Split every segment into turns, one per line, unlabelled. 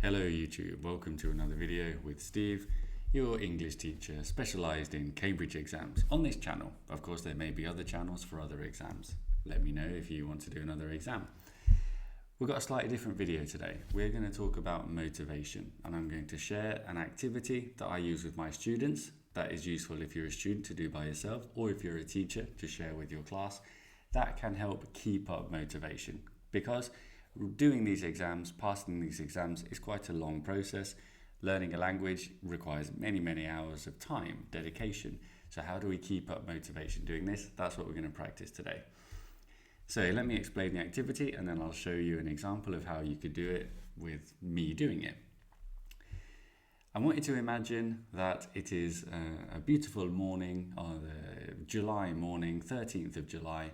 Hello YouTube, welcome to another video with Steve, your English teacher specialised in Cambridge exams on this channel. Of course there may be other channels for other exams. Let me know if you want to do another exam. We've got a slightly different video today. We're going to talk about motivation, and I'm going to share an activity that I use with my students that is useful if you're a student to do by yourself, or if you're a teacher to share with your class, that can help keep up motivation. Because doing these exams, passing these exams is quite a long process. Learning a language requires many hours of time, dedication. So how do we keep up motivation doing this? That's what we're going to practice today. So let me explain the activity and then I'll show you an example of how you could do it with me doing it. I want you to imagine that it is a beautiful morning, July morning, 13th of July,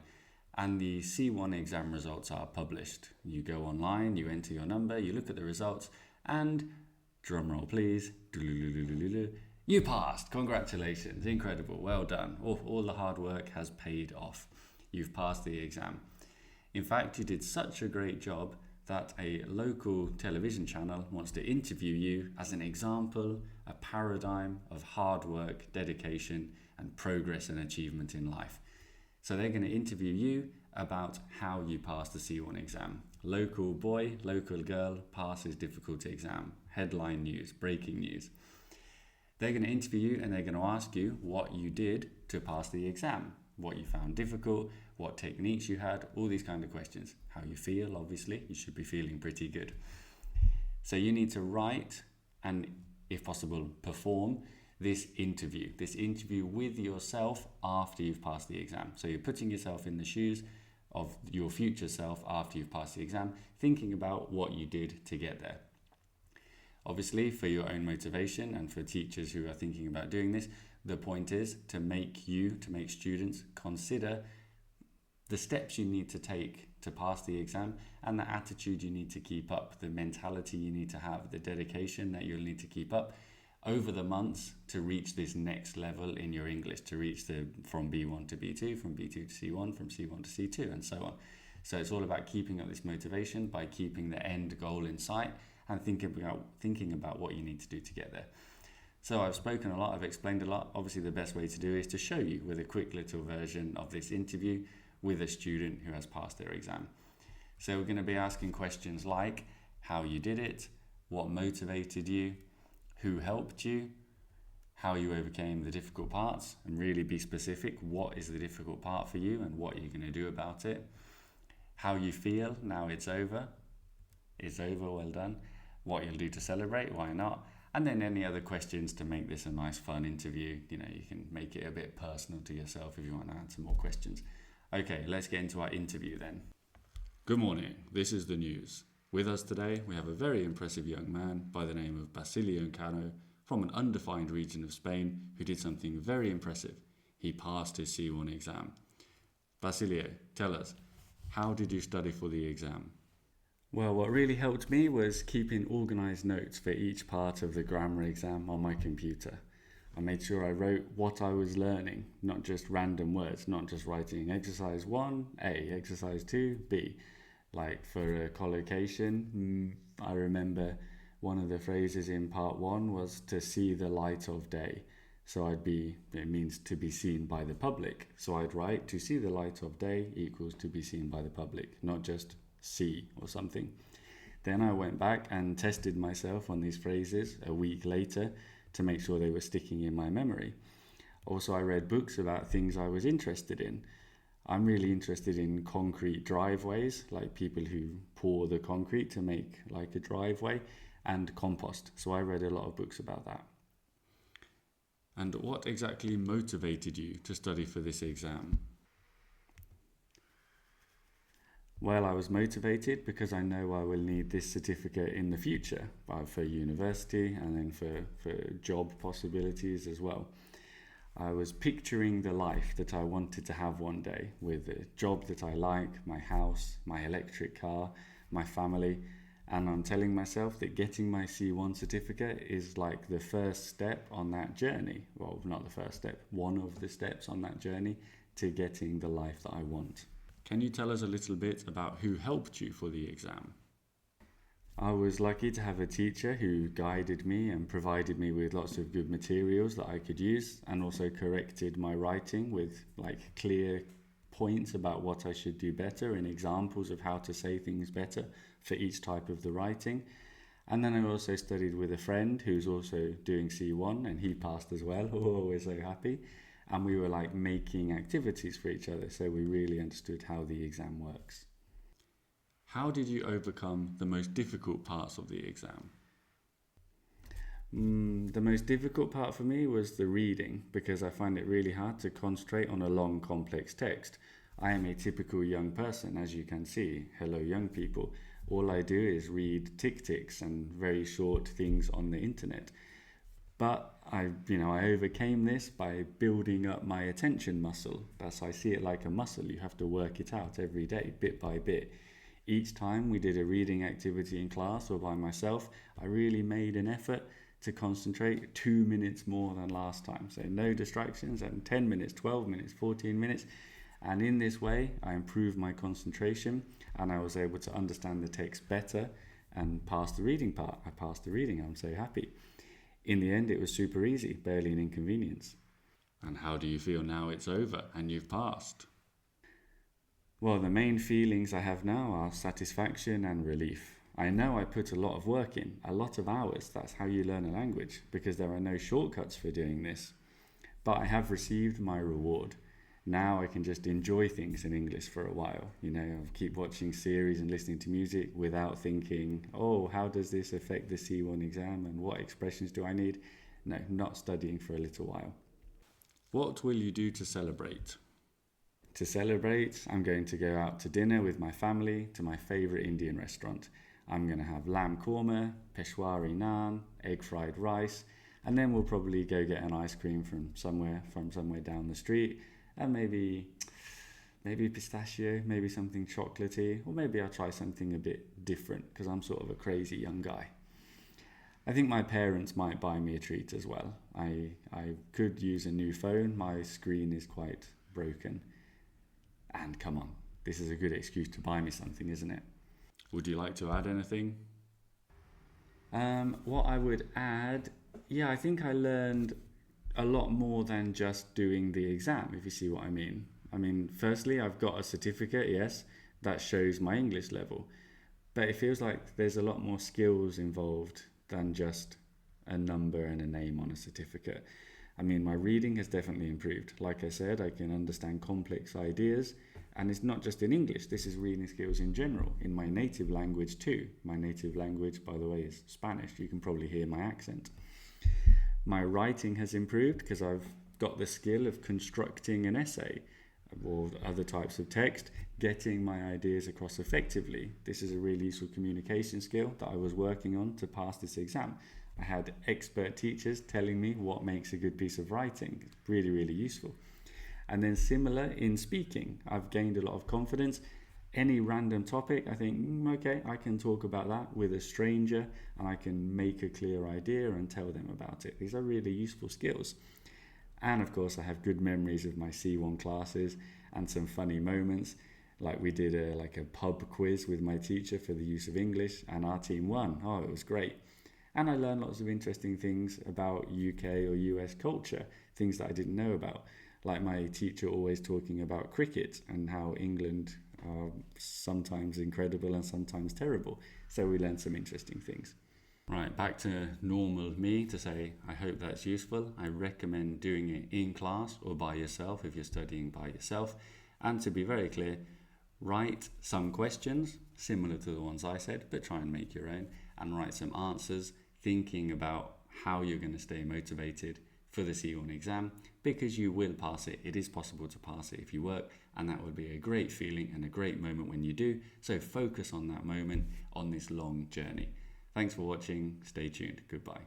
and the C1 exam results are published. You go online, you enter your number, you look at the results, and drumroll please, you passed. Congratulations, incredible, well done. All the hard work has paid off. You've passed the exam. In fact, you did such a great job that a local television channel wants to interview you as an example, a paradigm of hard work, dedication, and progress and achievement in life. So they're going to interview you about how you passed the C1 exam. Local boy, local girl passes difficult exam. Headline news, breaking news. They're going to interview you and they're going to ask you what you did to pass the exam. What you found difficult, what techniques you had, all these kind of questions. How you feel, obviously, you should be feeling pretty good. So you need to write and, if possible, perform this interview with yourself after you've passed the exam. So you're putting yourself in the shoes of your future self after you've passed the exam, thinking about what you did to get there. Obviously, for your own motivation and for teachers who are thinking about doing this, the point is to make students consider the steps you need to take to pass the exam and the attitude you need to keep up, the mentality you need to have, the dedication that you'll need to keep up over the months to reach this next level in your English, to reach from B1 to B2, from B2 to C1, from C1 to C2, and so on. So it's all about keeping up this motivation by keeping the end goal in sight and thinking about what you need to do to get there. So I've spoken a lot, I've explained a lot. Obviously the best way to do is to show you with a quick little version of this interview with a student who has passed their exam. So we're going to be asking questions like how you did it, what motivated you, who helped you, how you overcame the difficult parts, and really be specific. What is the difficult part for you and what you're going to do about it? How you feel now it's over. It's over, well done. What you'll do to celebrate, why not? And then any other questions to make this a nice fun interview. You can make it a bit personal to yourself if you want to add some more questions. Okay, let's get into our interview then. Good morning, this is the news. With us today, we have a very impressive young man by the name of Basilio Cano from an undefined region of Spain who did something very impressive. He passed his C1 exam. Basilio, tell us, how did you study for the exam? Well, what really helped me was keeping organised notes for each part of the grammar exam on my computer. I made sure I wrote what I was learning, not just random words, not just writing exercise 1, A, exercise 2, B. Like for a collocation, I remember one of the phrases in part 1 was to see the light of day. So it means to be seen by the public. So I'd write to see the light of day equals to be seen by the public, not just see or something. Then I went back and tested myself on these phrases a week later to make sure they were sticking in my memory. Also, I read books about things I was interested in. I'm really interested in concrete driveways, like people who pour the concrete to make like a driveway, and compost. So I read a lot of books about that. And what exactly motivated you to study for this exam? Well, I was motivated because I know I will need this certificate in the future for university and then for job possibilities as well. I was picturing the life that I wanted to have one day with a job that I like, my house, my electric car, my family, and I'm telling myself that getting my C1 certificate is like the first step on that journey. Well, not the first step, one of the steps on that journey to getting the life that I want. Can you tell us a little bit about who helped you for the exam? I was lucky to have a teacher who guided me and provided me with lots of good materials that I could use, and also corrected my writing with like clear points about what I should do better and examples of how to say things better for each type of the writing. And then I also studied with a friend who's also doing C1, and he passed as well. Oh, we're so happy. And we were like making activities for each other, so we really understood how the exam works. How did you overcome the most difficult parts of the exam? The most difficult part for me was the reading, because I find it really hard to concentrate on a long, complex text. I am a typical young person, as you can see. Hello, young people. All I do is read tick-ticks and very short things on the internet. But I overcame this by building up my attention muscle. I see it like a muscle. You have to work it out every day, bit by bit. Each time we did a reading activity in class or by myself, I really made an effort to concentrate 2 minutes more than last time. So no distractions, and 10 minutes, 12 minutes, 14 minutes. And in this way, I improved my concentration, and I was able to understand the text better and pass the reading part. I passed the reading. I'm so happy. In the end, it was super easy, barely an inconvenience. And how do you feel now it's over and you've passed? Well, the main feelings I have now are satisfaction and relief. I know I put a lot of work in, a lot of hours. That's how you learn a language, because there are no shortcuts for doing this. But I have received my reward. Now I can just enjoy things in English for a while. I'll keep watching series and listening to music without thinking, oh, how does this affect the C1 exam and what expressions do I need? No, not studying for a little while. What will you do to celebrate? To celebrate, I'm going to go out to dinner with my family to my favourite Indian restaurant. I'm going to have lamb korma, Peshwari naan, egg fried rice, and then we'll probably go get an ice cream from somewhere down the street, and maybe pistachio, maybe something chocolatey, or maybe I'll try something a bit different because I'm sort of a crazy young guy. I think my parents might buy me a treat as well. I could use a new phone. My screen is quite broken. And come on, this is a good excuse to buy me something, isn't it? Would you like to add anything? What I would add, I think I learned a lot more than just doing the exam, if you see what I mean. Firstly, I've got a certificate, yes, that shows my English level. But it feels like there's a lot more skills involved than just a number and a name on a certificate. My reading has definitely improved. Like I said, I can understand complex ideas, and it's not just in English. This is reading skills in general, in my native language too. My native language, by the way, is Spanish. You can probably hear my accent. My writing has improved because I've got the skill of constructing an essay or other types of text, getting my ideas across effectively. This is a really useful communication skill that I was working on to pass this exam. I had expert teachers telling me what makes a good piece of writing. It's really, really useful. And then similar in speaking, I've gained a lot of confidence. Any random topic, I think, okay, I can talk about that with a stranger and I can make a clear idea and tell them about it. These are really useful skills. And of course, I have good memories of my C1 classes and some funny moments. Like we did a pub quiz with my teacher for the use of English, and our team won. Oh, it was great. And I learned lots of interesting things about UK or US culture, things that I didn't know about. Like my teacher always talking about cricket and how England are sometimes incredible and sometimes terrible. So we learned some interesting things. Right, back to normal me to say, I hope that's useful. I recommend doing it in class or by yourself if you're studying by yourself. And to be very clear, write some questions similar to the ones I said, but try and make your own, and write some answers thinking about how you're going to stay motivated for the C1 exam, because you will pass it. It is possible to pass it if you work, and that would be a great feeling and a great moment when you do. So focus on that moment on this long journey. Thanks for watching. Stay tuned. Goodbye.